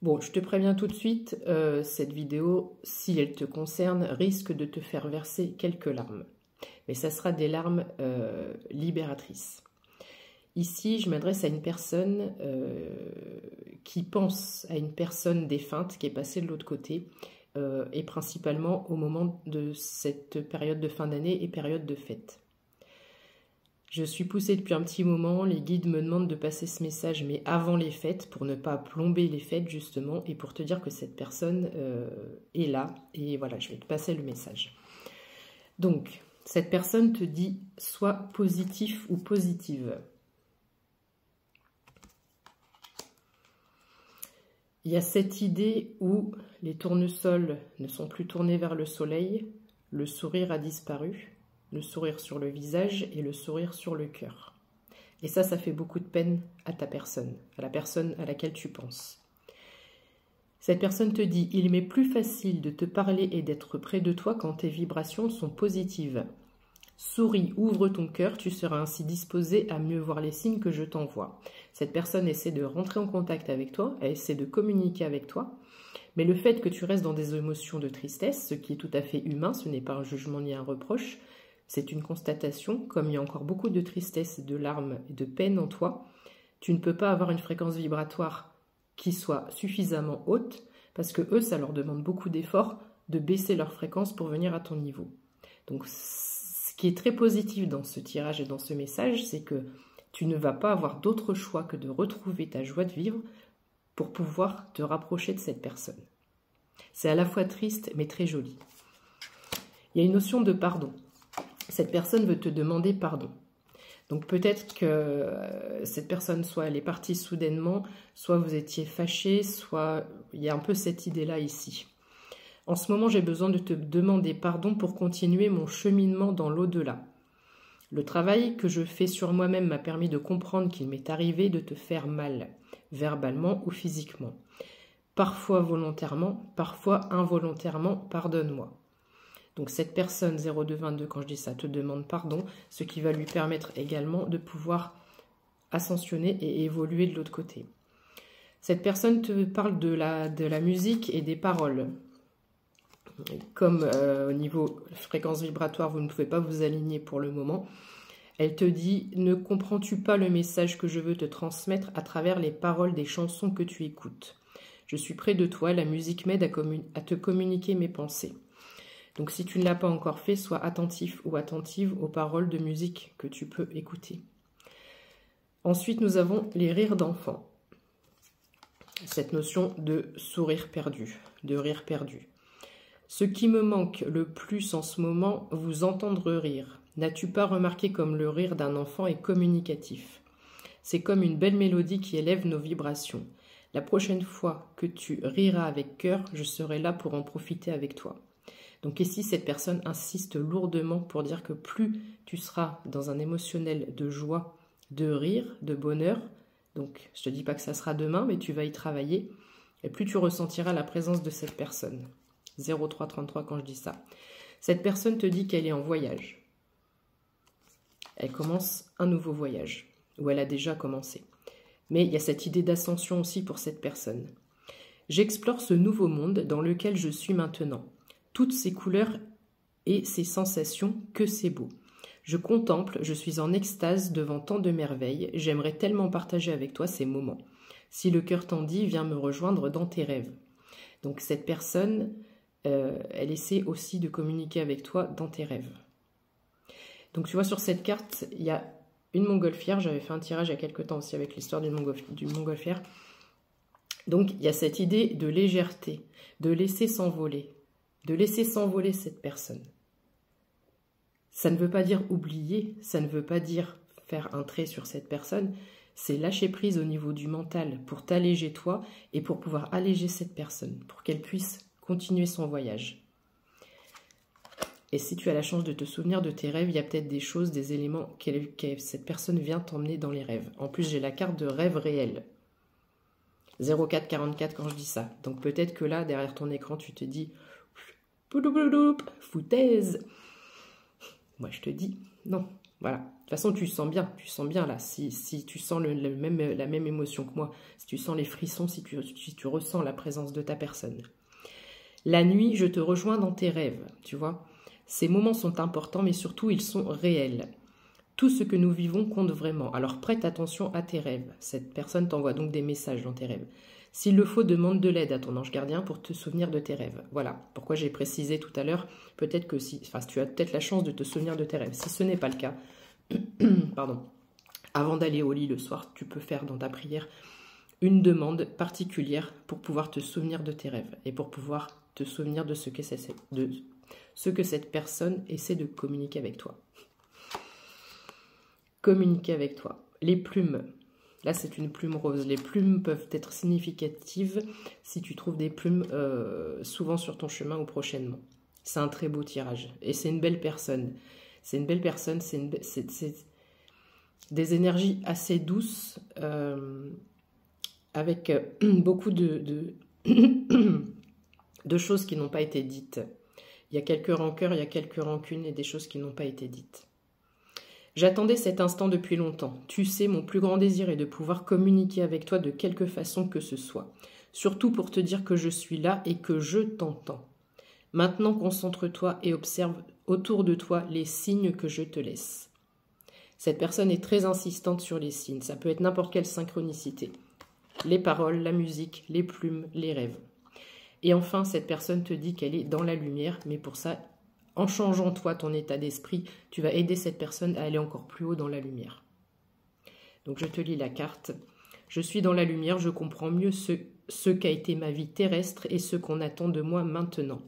Bon, je te préviens tout de suite, cette vidéo, si elle te concerne, risque de te faire verser quelques larmes. Mais ça sera des larmes libératrices. Ici, je m'adresse à une personne qui pense à une personne défunte qui est passée de l'autre côté, et principalement au moment de cette période de fin d'année et période de fête. Je suis poussée depuis un petit moment, les guides me demandent de passer ce message, mais avant les fêtes, pour ne pas plomber les fêtes justement, et pour te dire que cette personne est là, et voilà, je vais te passer le message. Donc, cette personne te dit « sois positif ou positive ». Il y a cette idée où les tournesols ne sont plus tournés vers le soleil, le sourire a disparu, le sourire sur le visage et le sourire sur le cœur. Et ça fait beaucoup de peine à ta personne, à la personne à laquelle tu penses. Cette personne te dit « il m'est plus facile de te parler et d'être près de toi quand tes vibrations sont positives. Souris, ouvre ton cœur, tu seras ainsi disposé à mieux voir les signes que je t'envoie. » Cette personne essaie de rentrer en contact avec toi, elle essaie de communiquer avec toi, mais le fait que tu restes dans des émotions de tristesse, ce qui est tout à fait humain, ce n'est pas un jugement ni un reproche, c'est une constatation, comme il y a encore beaucoup de tristesse, de larmes et de peine en toi, tu ne peux pas avoir une fréquence vibratoire qui soit suffisamment haute, parce que eux, ça leur demande beaucoup d'efforts de baisser leur fréquence pour venir à ton niveau. Donc, ce qui est très positif dans ce tirage et dans ce message, c'est que tu ne vas pas avoir d'autre choix que de retrouver ta joie de vivre pour pouvoir te rapprocher de cette personne. C'est à la fois triste, mais très joli. Il y a une notion de pardon. Cette personne veut te demander pardon. Donc peut-être que cette personne, soit elle est partie soudainement, soit vous étiez fâchés, soit il y a un peu cette idée-là ici. En ce moment, j'ai besoin de te demander pardon pour continuer mon cheminement dans l'au-delà. Le travail que je fais sur moi-même m'a permis de comprendre qu'il m'est arrivé de te faire mal, verbalement ou physiquement. Parfois volontairement, parfois involontairement, pardonne-moi. Donc cette personne 0222, quand je dis ça, te demande pardon, ce qui va lui permettre également de pouvoir ascensionner et évoluer de l'autre côté. Cette personne te parle de la musique et des paroles. Comme au niveau fréquence vibratoire, vous ne pouvez pas vous aligner pour le moment, elle te dit « Ne comprends-tu pas le message que je veux te transmettre à travers les paroles des chansons que tu écoutes? Je suis près de toi, la musique m'aide à te communiquer mes pensées. » Donc si tu ne l'as pas encore fait, sois attentif ou attentive aux paroles de musique que tu peux écouter. Ensuite, nous avons les rires d'enfants. Cette notion de sourire perdu, de rire perdu. Ce qui me manque le plus en ce moment, vous entendre rire. N'as-tu pas remarqué comme le rire d'un enfant est communicatif? C'est comme une belle mélodie qui élève nos vibrations. La prochaine fois que tu riras avec cœur, je serai là pour en profiter avec toi. Donc ici, cette personne insiste lourdement pour dire que plus tu seras dans un émotionnel de joie, de rire, de bonheur, donc je ne te dis pas que ça sera demain, mais tu vas y travailler, et plus tu ressentiras la présence de cette personne. 0333 quand je dis ça. Cette personne te dit qu'elle est en voyage. Elle commence un nouveau voyage, ou elle a déjà commencé. Mais il y a cette idée d'ascension aussi pour cette personne. J'explore ce nouveau monde dans lequel je suis maintenant. Toutes ces couleurs et ces sensations, que c'est beau. Je contemple, je suis en extase devant tant de merveilles. J'aimerais tellement partager avec toi ces moments. Si le cœur t'en dit, viens me rejoindre dans tes rêves. Donc cette personne, elle essaie aussi de communiquer avec toi dans tes rêves. Donc tu vois, sur cette carte, il y a une montgolfière. J'avais fait un tirage il y a quelques temps aussi avec l'histoire d'une montgolfière. Donc il y a cette idée de légèreté, de laisser s'envoler. De laisser s'envoler cette personne. Ça ne veut pas dire oublier, ça ne veut pas dire faire un trait sur cette personne, c'est lâcher prise au niveau du mental pour t'alléger toi et pour pouvoir alléger cette personne, pour qu'elle puisse continuer son voyage. Et si tu as la chance de te souvenir de tes rêves, il y a peut-être des choses, des éléments que cette personne vient t'emmener dans les rêves. En plus, j'ai la carte de rêve réel. 0444 quand je dis ça. Donc peut-être que là, derrière ton écran, tu te dis... Foutaise. Moi, je te dis, non, Voilà. De toute façon, tu sens bien là. Si tu sens la même émotion que moi, si tu sens les frissons, si tu ressens la présence de ta personne. La nuit, je te rejoins dans tes rêves, tu vois. Ces moments sont importants, mais surtout, ils sont réels. Tout ce que nous vivons compte vraiment. Alors prête attention à tes rêves. Cette personne t'envoie donc des messages dans tes rêves. S'il le faut, demande de l'aide à ton ange gardien pour te souvenir de tes rêves. Voilà pourquoi j'ai précisé tout à l'heure, peut-être que si tu as peut-être la chance de te souvenir de tes rêves. Si ce n'est pas le cas, pardon, avant d'aller au lit le soir, tu peux faire dans ta prière une demande particulière pour pouvoir te souvenir de tes rêves et pour pouvoir te souvenir de ce que cette personne essaie de communiquer avec toi. Communiquer avec toi. Les plumes. Là, c'est une plume rose. Les plumes peuvent être significatives si tu trouves des plumes souvent sur ton chemin ou prochainement. C'est un très beau tirage. Et c'est une belle personne. C'est une belle personne. C'est des énergies assez douces avec beaucoup de choses qui n'ont pas été dites. Il y a quelques rancœurs, il y a quelques rancunes et des choses qui n'ont pas été dites. J'attendais cet instant depuis longtemps. Tu sais, mon plus grand désir est de pouvoir communiquer avec toi de quelque façon que ce soit. Surtout pour te dire que je suis là et que je t'entends. Maintenant, concentre-toi et observe autour de toi les signes que je te laisse. Cette personne est très insistante sur les signes. Ça peut être n'importe quelle synchronicité. Les paroles, la musique, les plumes, les rêves. Et enfin, cette personne te dit qu'elle est dans la lumière, mais pour ça, en changeant toi ton état d'esprit, tu vas aider cette personne à aller encore plus haut dans la lumière. Donc je te lis la carte. Je suis dans la lumière, je comprends mieux ce qu'a été ma vie terrestre et ce qu'on attend de moi maintenant.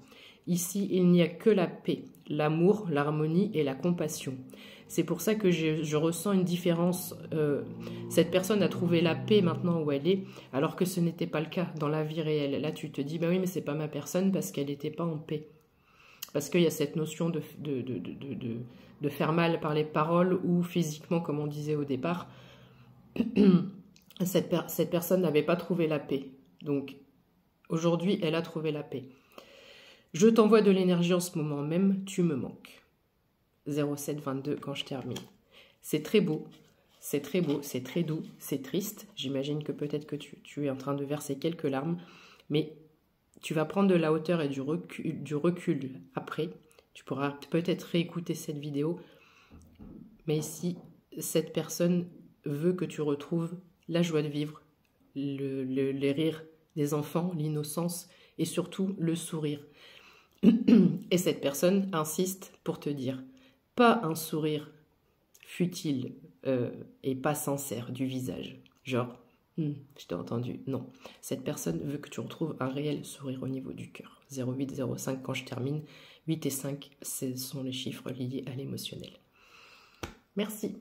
Ici, il n'y a que la paix, l'amour, l'harmonie et la compassion. C'est pour ça que je ressens une différence. Cette personne a trouvé la paix maintenant où elle est, alors que ce n'était pas le cas dans la vie réelle. Là, tu te dis, bah oui, mais c'est pas ma personne parce qu'elle n'était pas en paix. Parce qu'il y a cette notion de faire mal par les paroles ou physiquement, comme on disait au départ. Cette personne n'avait pas trouvé la paix. Donc, aujourd'hui, elle a trouvé la paix. Je t'envoie de l'énergie en ce moment même, tu me manques. 0722 quand je termine. C'est très beau, c'est très beau, c'est très doux, c'est triste. J'imagine que peut-être que tu es en train de verser quelques larmes, mais tu vas prendre de la hauteur et du recul après. Tu pourras peut-être réécouter cette vidéo. Mais si cette personne veut que tu retrouves la joie de vivre, les rires des enfants, l'innocence et surtout le sourire. Et cette personne insiste pour te dire, pas un sourire futile et pas sincère du visage. Genre, je t'ai entendu. Non, cette personne veut que tu retrouves un réel sourire au niveau du cœur. 08 05 quand je termine. 8 et 5, ce sont les chiffres liés à l'émotionnel. Merci.